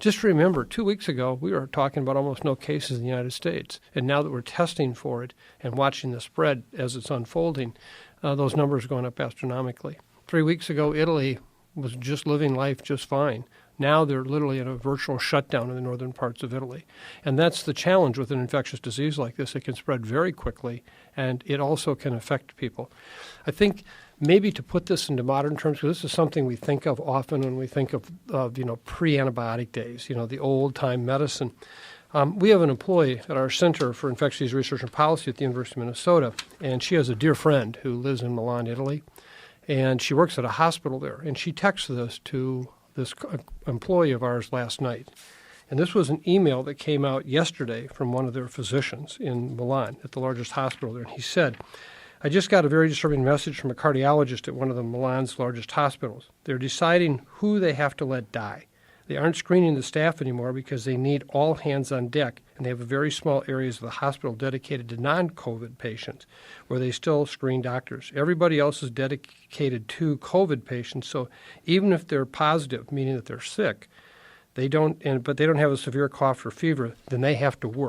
Just remember, 2 weeks ago, we were talking about almost no cases in the United States. And now that we're testing for it and watching the spread as it's unfolding, those numbers are going up astronomically. 3 weeks ago, Italy was just living life just fine. Now they're literally in a virtual shutdown in the northern parts of Italy. And that's the challenge with an infectious disease like this. It can spread very quickly, and it also can affect people. I think maybe to put this into modern terms, because this is something we think of often when we think of pre-antibiotic days, the old-time medicine. We have an employee at our Center for Infectious Disease Research and Policy at the University of Minnesota, and she has a dear friend who lives in Milan, Italy, and she works at a hospital there. And she texted this to this employee of ours last night. And this was an email that came out yesterday from one of their physicians in Milan at the largest hospital there. And he said, I just got a very disturbing message from a cardiologist at one of the Milan's largest hospitals. They're deciding who they have to let die. They aren't screening the staff anymore because they need all hands on deck, and they have very small areas of the hospital dedicated to non-COVID patients where they still screen doctors. Everybody else is dedicated to COVID patients, so even if they're positive, meaning that they're sick, but they don't have a severe cough or fever, then they have to work.